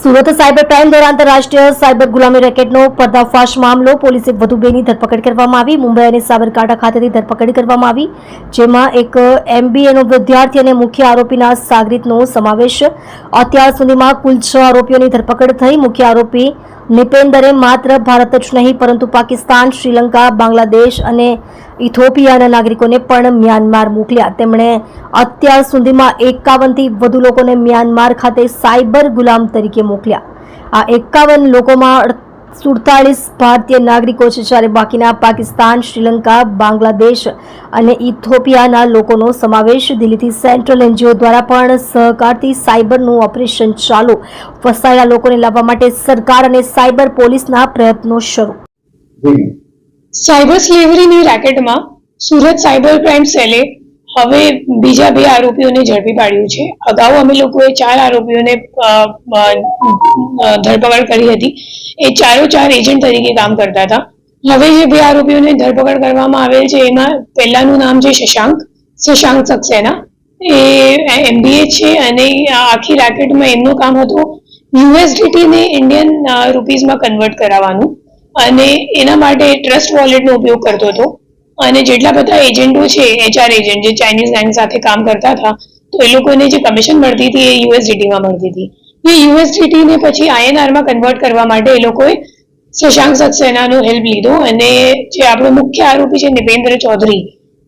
Surat cyber crime દ્વારા આંતરરાષ્ટ્રીય cyber ગુલામી રેકેટનો પર્દાફાશ મામલો. પોલીસે વધુ બેની ધરપકડ કરવામાં આવી. મુંબઈ અને સાબરકાંઠા ખાતેથી ધરપકડ કરવામાં આવી, જેમાં એક MBA નો વિદ્યાર્થી અને મુખ્ય આરોપીના સાગરીતનો સમાવેશ. અત્યાર સુધીમાં કુલ 6 આરોપીઓની ધરપકડ થઈ. મુખ્ય આરોપી નિપેન્દરે માત્ર ભારત જ નહીં પરંતુ પાકિસ્તાન, શ્રીલંકા, બાંગ્લાદેશ અને ઇથોપિયાના નાગરિકોને પણ મ્યાનમાર મોકલ્યા. તેમણે અત્યાર સુધીમાં 51 થી વધુ લોકોને મ્યાનમાર ખાતે સાયબર ગુલામ તરીકે મોકલ્યા. આ 51 લોકોમાં 47 ભારતીય નાગરિકો છે, જ્યારે બાકીના પાકિસ્તાન, શ્રીલંકા, બાંગ્લાદેશ અને ઇથોપિયાના લોકોનો સમાવેશ. દિલ્હીથી સેન્ટ્રલ NGO દ્વારા પણ સહકારથી સાયબરનું ઓપરેશન ચાલુ. ફસાયેલા લોકોને લાવવા માટે સરકાર અને સાયબર પોલીસના પ્રયત્નો શરૂ. સાયબર સ્લેવરીની રેકેટમાં સુરત સાયબર ક્રાઇમ સેલે હવે બીજા 2 આરોપીઓને ઝડપી પાડ્યું છે. અગાઉ અમે લોકોએ 4 આરોપીઓને ધરપકડ કરી હતી. એ 4 એજન્ટ તરીકે કામ કરતા હતા. હવે જે 2 આરોપીઓને ધરપકડ કરવામાં આવેલ છે એમાં પહેલાનું નામ છે શશાંક સક્સેના. એ MBA છે અને આખી રેકેટમાં એમનું કામ હતું USDT ને ઇન્ડિયન રૂપીઝમાં કન્વર્ટ કરાવવાનું, અને એના માટે ટ્રસ્ટ વોલેટનો ઉપયોગ કરતો હતો. અને જેટલા બધા એજન્ટો છે, HR એજન્ટ જે ચાઇનીઝ બેંક સાથે કામ કરતા હતા, તો એ લોકોને જે કમિશન મળતી હતી એ USDT-માં મળતી હતી. એ USDT ને પછી INR-માં કન્વર્ટ કરવા માટે એ લોકોએ શશાંક સક્સેનાનો હેલ્પ લીધો. અને જે આપણો મુખ્ય આરોપી છે નિપેન્દ્ર ચૌધરી,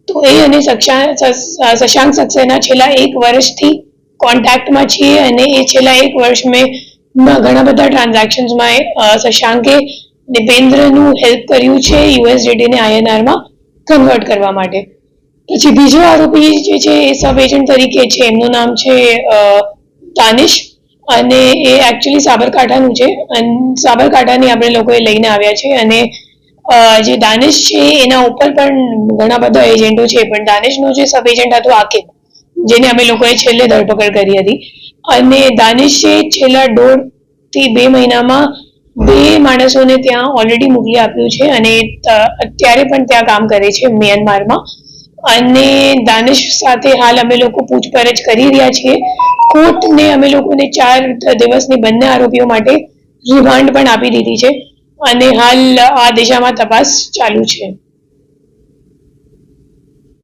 તો એ અને શશાંક સક્સેના છેલ્લા 1 વર્ષથી કોન્ટેક્ટમાં છીએ. અને એ છેલ્લા 1 વર્ષમાં ઘણા બધા ટ્રાન્ઝેક્શન્સમાં શશાંકે નિપેન્દ્રનું હેલ્પ કર્યું છે USDT ને INR-માં કન્વર્ટ કરવા માટે. પછી બીજો આરોપી જે છે એ સબ એજન્ટ તરીકે છે, એમનું નામ છે દાનિશ, અને એ એકચ્યુઅલી સાબરકાંઠાનું છે. અને સાબરકાંઠાની આપણે લોકોએ લઈને આવ્યા છે. અને જે દાનિશ છે એના ઉપર પણ ઘણા બધા એજન્ટો છે, પણ દાનિશનો જે સબ એજન્ટ હતો આકિબ, જેને અમે લોકોએ છેલ્લે ધરપકડ કરી હતી. અને દાનિશે છેલ્લા 1.5 થી 2 મહિનામાં 2 માણસોને ત્યાં ઓલરેડી મોકલી આપ્યું છે, અને અત્યારે પણ ત્યાં કામ કરે છે મ્યાનમારમાં. અને દાનિશ સાથે હાલ અમે લોકો પૂછપરછ કરી રહ્યા છીએ. કોર્ટને અમે લોકોને 4 દિવસની બંને આરોપીઓ માટે રિમાન્ડ પણ આપી દીધી છે, અને હાલ આ દિશામાં તપાસ ચાલુ છે.